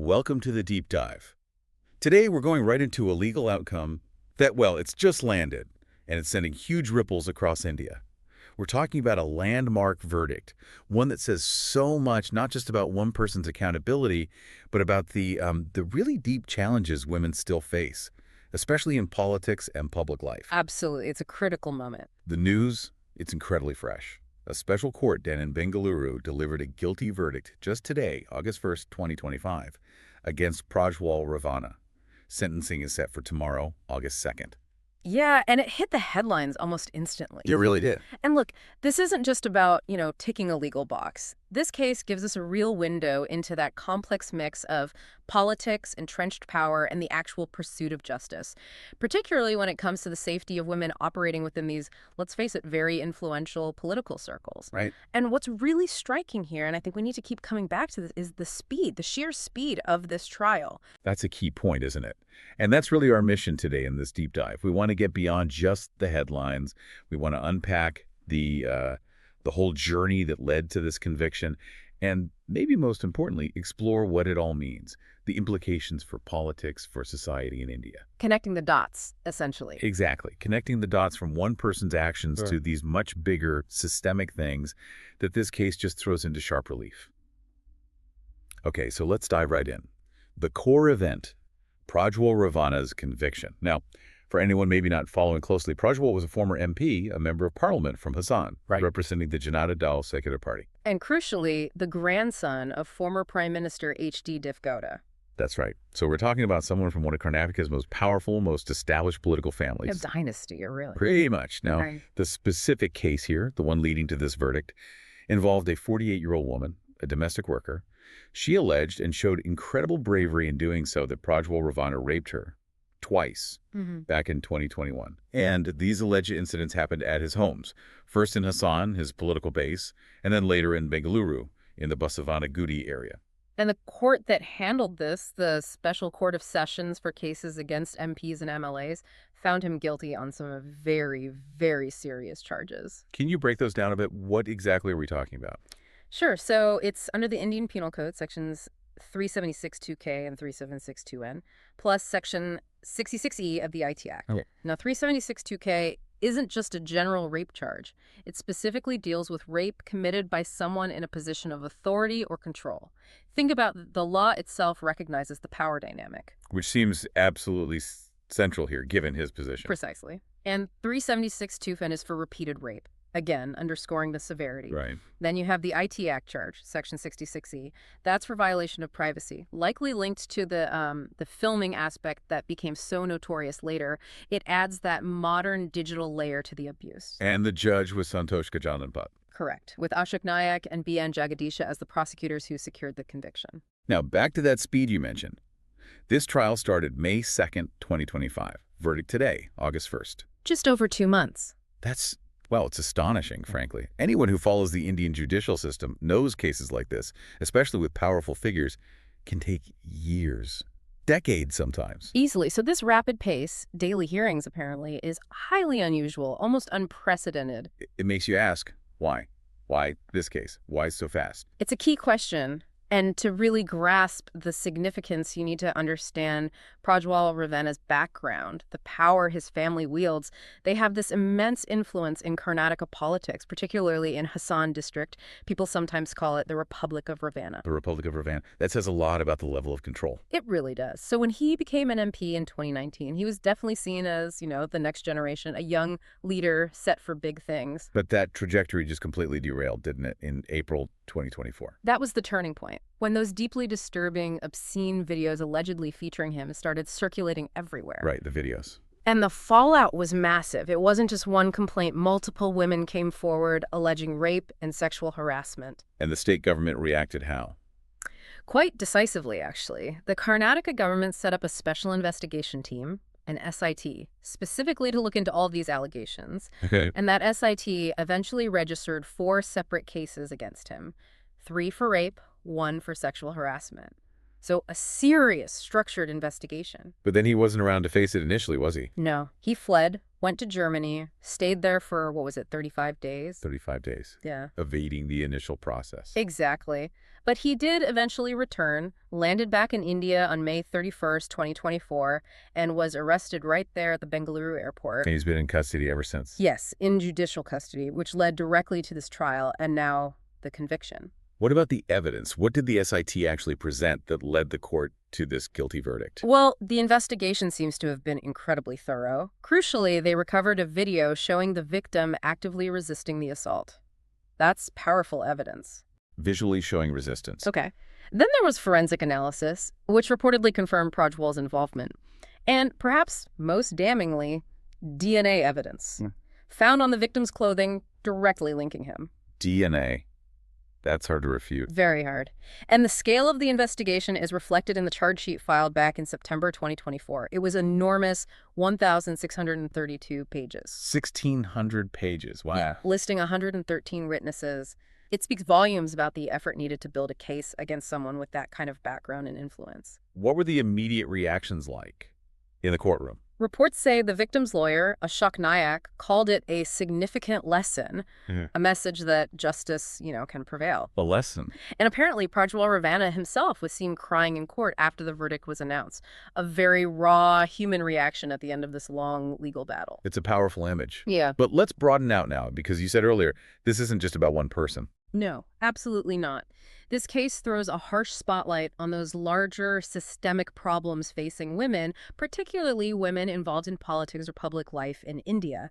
Welcome to the deep dive. Today we're going right into a legal outcome that, well, it's just landed, and it's sending huge ripples across India. We're talking about a landmark verdict, one that says so much not just about one person's accountability, but about the really deep challenges women still face, especially in politics and public life. Absolutely. It's a critical moment. The news, it's incredibly fresh. A special court down in Bengaluru delivered a guilty verdict just today, August 1st, 2025, against Prajwal Revanna. Sentencing is set for tomorrow, August 2nd. Yeah, and it hit the headlines almost instantly. It really did. And look, this isn't just about, ticking a legal box. This case gives us a real window into that complex mix of politics, entrenched power, and the actual pursuit of justice, particularly when it comes to the safety of women operating within these, let's face it, very influential political circles. Right. And what's really striking here, and I think we need to keep coming back to this, is the speed, the sheer speed of this trial. That's a key point, isn't it? And that's really our mission today in this deep dive. We want to get beyond just the headlines. We want to unpack the whole journey that led to this conviction, and maybe most importantly, explore what it all means, the implications for politics, for society in India. Connecting the dots, essentially. Exactly. Connecting the dots from one person's actions Sure. to these much bigger systemic things that this case just throws into sharp relief. Okay, so let's dive right in. The core event, Prajwal Revanna's conviction. Now, for anyone maybe not following closely, Prajwal was a former MP, a member of parliament from Hassan, representing the Janata Dal secular party. And crucially, the grandson of former Prime Minister H.D. Deve Gowda. That's right. So we're talking about someone from one of Karnataka's most powerful, most established political families. A dynasty, really. Pretty much. Now, Right. the specific case here, the one leading to this verdict, involved a 48-year-old woman, a domestic worker. She alleged and showed incredible bravery in doing so that Prajwal Revanna raped her twice back in 2021. And these alleged incidents happened at his homes, first in Hassan, his political base, and then later in Bengaluru, in the Basavanagudi area. And the court that handled this, the Special Court of Sessions for cases against MPs and MLAs, found him guilty on some very, very serious charges. Can you break those down a bit? What exactly are we talking about? Sure. So it's under the Indian Penal Code, sections 376(2)K and 376(2)N, plus section 66E of the IT Act. Okay. Now, 376(2)K isn't just a general rape charge. It specifically deals with rape committed by someone in a position of authority or control. Think about the law itself recognizes the power dynamic. Which seems absolutely central here, given his position. Precisely. And 376(2)N is for repeated rape. Again, underscoring the severity. Right. Then you have the IT Act charge, Section 66E. That's for violation of privacy, likely linked to the filming aspect that became so notorious later. It adds that modern digital layer to the abuse. And the judge was Santosh Gajananpat. Correct, with Ashok Nayak and B.N. Jagadisha as the prosecutors who secured the conviction. Now, back to that speed you mentioned. This trial started May 2nd, 2025. Verdict today, August 1st. Just over 2 months. Well, it's astonishing, frankly. Anyone who follows the Indian judicial system knows cases like this, especially with powerful figures, can take years, decades sometimes. Easily. So this rapid pace, daily hearings apparently, is highly unusual, almost unprecedented. It makes you ask, why? Why this case? Why so fast? It's a key question. And to really grasp the significance, you need to understand Prajwal Revanna's background, the power his family wields. They have this immense influence in Karnataka politics, particularly in Hassan district. People sometimes call it the Republic of Revanna. The Republic of Revanna. That says a lot about the level of control. It really does. So when he became an MP in 2019, he was definitely seen as, the next generation, a young leader set for big things. But that trajectory just completely derailed, didn't it, in April 2024? That was the turning point, when those deeply disturbing, obscene videos allegedly featuring him started circulating everywhere. Right, the videos. And the fallout was massive. It wasn't just one complaint. Multiple women came forward alleging rape and sexual harassment. And the state government reacted how? Quite decisively, actually. The Karnataka government set up a special investigation team, an SIT, specifically to look into all these allegations. Okay. And that SIT eventually registered 4 separate cases against him, 3 for rape, 1 for sexual harassment. So a serious, structured investigation. But then he wasn't around to face it initially, was he? No, he fled, went to Germany, stayed there for, what was it, 35 days? 35 days. Yeah. Evading the initial process. Exactly. But he did eventually return, landed back in India on May 31st, 2024, and was arrested right there at the Bengaluru airport. And he's been in custody ever since. Yes, in judicial custody, which led directly to this trial and now the conviction. What about the evidence? What did the SIT actually present that led the court to this guilty verdict? Well, the investigation seems to have been incredibly thorough. Crucially, they recovered a video showing the victim actively resisting the assault. That's powerful evidence. Visually showing resistance. Okay. Then there was forensic analysis, which reportedly confirmed Prajwal's involvement. And perhaps most damningly, DNA evidence. Found on the victim's clothing, directly linking him. DNA. That's hard to refute. Very hard. And the scale of the investigation is reflected in the charge sheet filed back in September 2024. It was enormous, 1,632 pages. 1,600 pages. Wow. Yeah, listing 113 witnesses. It speaks volumes about the effort needed to build a case against someone with that kind of background and influence. What were the immediate reactions like in the courtroom? Reports say the victim's lawyer, Ashok Nayak, called it a significant lesson, a message that justice, can prevail. A lesson. And apparently Prajwal Revanna himself was seen crying in court after the verdict was announced. A very raw human reaction at the end of this long legal battle. It's a powerful image. Yeah. But let's broaden out now, because you said earlier, this isn't just about one person. No, absolutely not. This case throws a harsh spotlight on those larger systemic problems facing women, particularly women involved in politics or public life in India.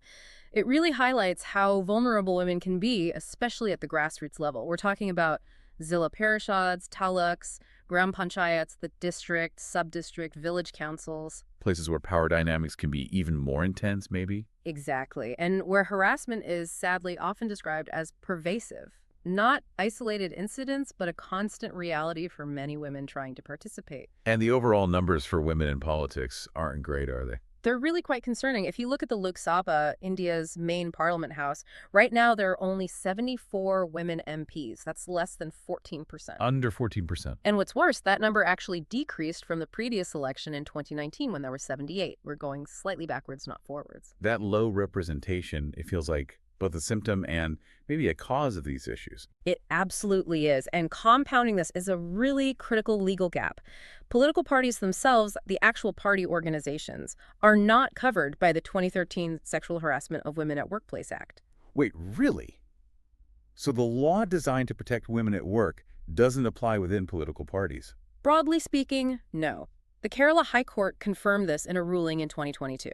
It really highlights how vulnerable women can be, especially at the grassroots level. We're talking about Zilla Parishads, taluks, gram panchayats, the district, sub-district, village councils. Places where power dynamics can be even more intense, maybe? Exactly. And where harassment is sadly often described as pervasive. Not isolated incidents, but a constant reality for many women trying to participate. And the overall numbers for women in politics aren't great, are they? They're really quite concerning. If you look at the Lok Sabha, India's main parliament house, right now there are only 74 women MPs. That's less than 14%. Under 14%. And what's worse, that number actually decreased from the previous election in 2019 when there were 78. We're going slightly backwards, not forwards. That low representation, it feels like both a symptom and maybe a cause of these issues. It absolutely is. And compounding this is a really critical legal gap. Political parties themselves, the actual party organizations, are not covered by the 2013 Sexual Harassment of Women at Workplace Act. Wait, really? So the law designed to protect women at work doesn't apply within political parties? Broadly speaking, no. The Kerala High Court confirmed this in a ruling in 2022.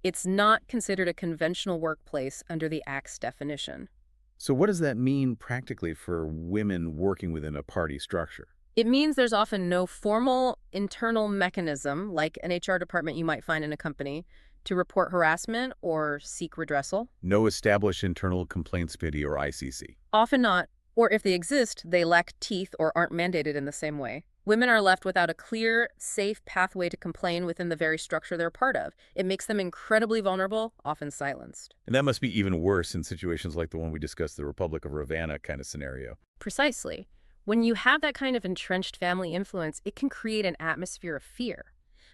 It's not considered a conventional workplace under the Act's definition. So what does that mean practically for women working within a party structure? It means there's often no formal internal mechanism, like an HR department you might find in a company, to report harassment or seek redressal. No established internal complaints committee or ICC. Often not, or if they exist, they lack teeth or aren't mandated in the same way. Women are left without a clear, safe pathway to complain within the very structure they're part of. It makes them incredibly vulnerable, often silenced. And that must be even worse in situations like the one we discussed, the Republic of Revanna kind of scenario. Precisely. When you have that kind of entrenched family influence, it can create an atmosphere of fear.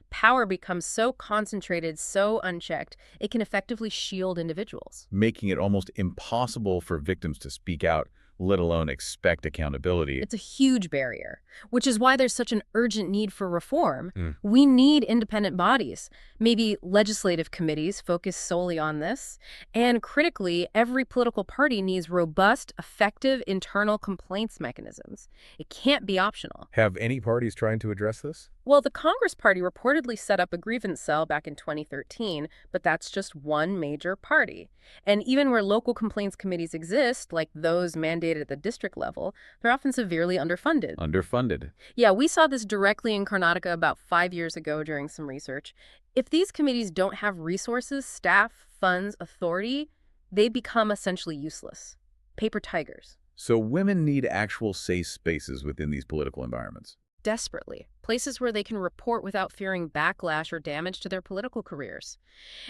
Power becomes so concentrated, so unchecked, it can effectively shield individuals. Making it almost impossible for victims to speak out, let alone expect accountability. It's a huge barrier, which is why there's such an urgent need for reform. We need independent bodies, maybe legislative committees focused solely on this. And critically, every political party needs robust, effective internal complaints mechanisms. It can't be optional. Have any parties trying to address this? Well, the Congress Party reportedly set up a grievance cell back in 2013, but that's just one major party. And even where local complaints committees exist, like those mandated at the district level, they're often severely underfunded. Underfunded. Yeah, we saw this directly in Karnataka about 5 years ago during some research. If these committees don't have resources, staff, funds, authority, they become essentially useless. Paper tigers. So women need actual safe spaces within these political environments. Desperately. Places where they can report without fearing backlash or damage to their political careers.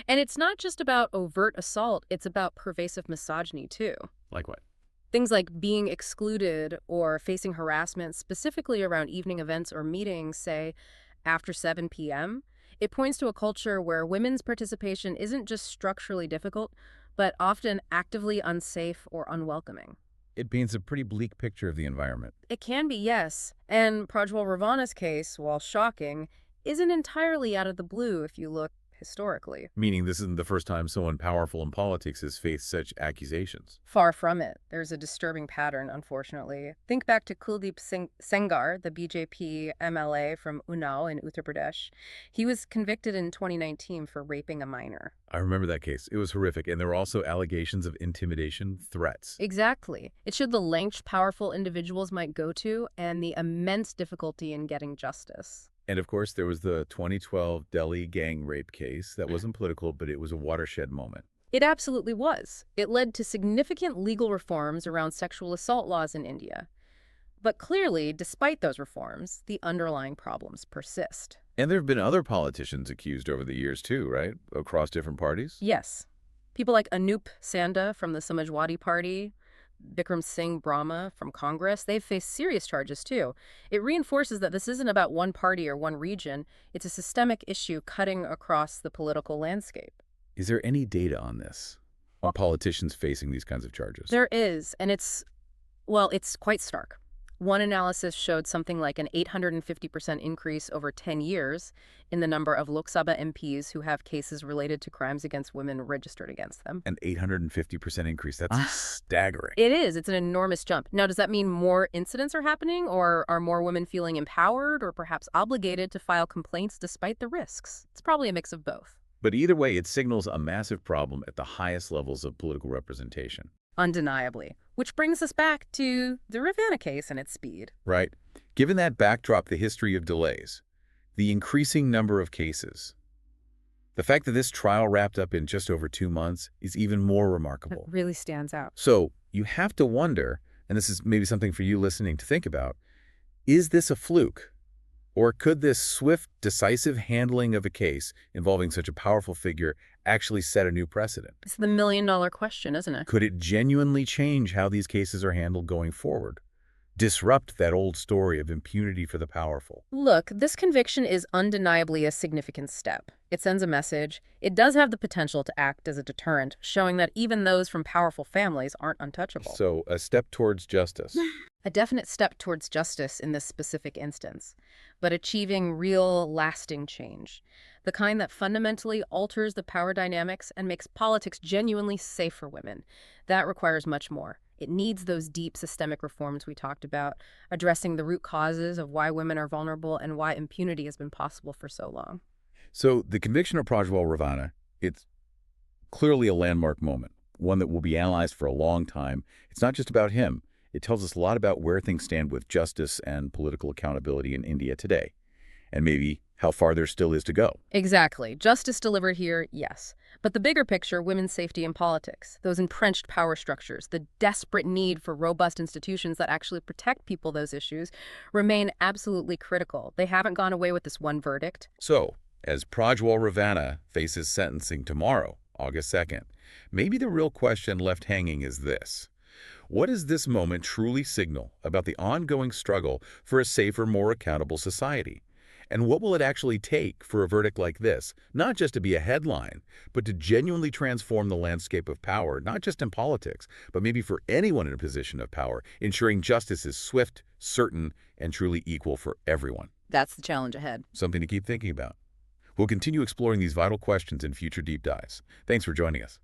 And it's not just about overt assault, it's about pervasive misogyny too. Like what? Things like being excluded or facing harassment specifically around evening events or meetings, say, after 7 p.m. It points to a culture where women's participation isn't just structurally difficult, but often actively unsafe or unwelcoming. It paints a pretty bleak picture of the environment. It can be, yes. And Prajwal Revanna's case, while shocking, isn't entirely out of the blue if you look historically. Meaning this isn't the first time someone powerful in politics has faced such accusations. Far from it. There's a disturbing pattern, unfortunately. Think back to Kuldeep Singh Sengar, the BJP MLA from Unnao in Uttar Pradesh. He was convicted in 2019 for raping a minor. I remember that case. It was horrific, and there were also allegations of intimidation, threats. Exactly. It showed the lengths powerful individuals might go to and the immense difficulty in getting justice. And of course, there was the 2012 Delhi gang rape case that wasn't political, but it was a watershed moment. It absolutely was. It led to significant legal reforms around sexual assault laws in India. But clearly, despite those reforms, the underlying problems persist. And there have been other politicians accused over the years too, right? Across different parties? Yes. People like Anup Sanda from the Samajwadi Party, Bikram Singh Brahma from Congress, they've faced serious charges too. It reinforces that this isn't about one party or one region. It's a systemic issue cutting across the political landscape. Is there any data on this? On politicians facing these kinds of charges? There is, and it's quite stark. One analysis showed something like an 850% increase over 10 years in the number of Lok Sabha MPs who have cases related to crimes against women registered against them. An 850% increase. That's staggering. It is. It's an enormous jump. Now, does that mean more incidents are happening, or are more women feeling empowered or perhaps obligated to file complaints despite the risks? It's probably a mix of both. But either way, it signals a massive problem at the highest levels of political representation. Undeniably. Which brings us back to the Ravanna case and its speed. Right. Given that backdrop, the history of delays, the increasing number of cases, the fact that this trial wrapped up in just over 2 months is even more That remarkable. really stands out. So you have to wonder, and this is maybe something for you listening to think about, is this a fluke? Or could this swift, decisive handling of a case involving such a powerful figure actually set a new precedent? It's the million-dollar question, isn't it? Could it genuinely change how these cases are handled going forward? Disrupt that old story of impunity for the powerful? Look, this conviction is undeniably a significant step. It sends a message. It does have the potential to act as a deterrent, showing that even those from powerful families aren't untouchable. So, a step towards justice. A definite step towards justice in this specific instance, but achieving real, lasting change. The kind that fundamentally alters the power dynamics and makes politics genuinely safe for women. That requires much more. It needs those deep systemic reforms we talked about, addressing the root causes of why women are vulnerable and why impunity has been possible for so long. So, the conviction of Prajwal Revanna, it's clearly a landmark moment, one that will be analyzed for a long time. It's not just about him. It tells us a lot about where things stand with justice and political accountability in India today, and maybe how far there still is to go. Exactly. Justice delivered here, yes. But the bigger picture, women's safety in politics, those entrenched power structures, the desperate need for robust institutions that actually protect people, those issues, remain absolutely critical. They haven't gone away with this one verdict. So, as Prajwal Revanna faces sentencing tomorrow, August 2nd, maybe the real question left hanging is this. What does this moment truly signal about the ongoing struggle for a safer, more accountable society? And what will it actually take for a verdict like this, not just to be a headline, but to genuinely transform the landscape of power, not just in politics, but maybe for anyone in a position of power, ensuring justice is swift, certain, and truly equal for everyone? That's the challenge ahead. Something to keep thinking about. We'll continue exploring these vital questions in future deep dives. Thanks for joining us.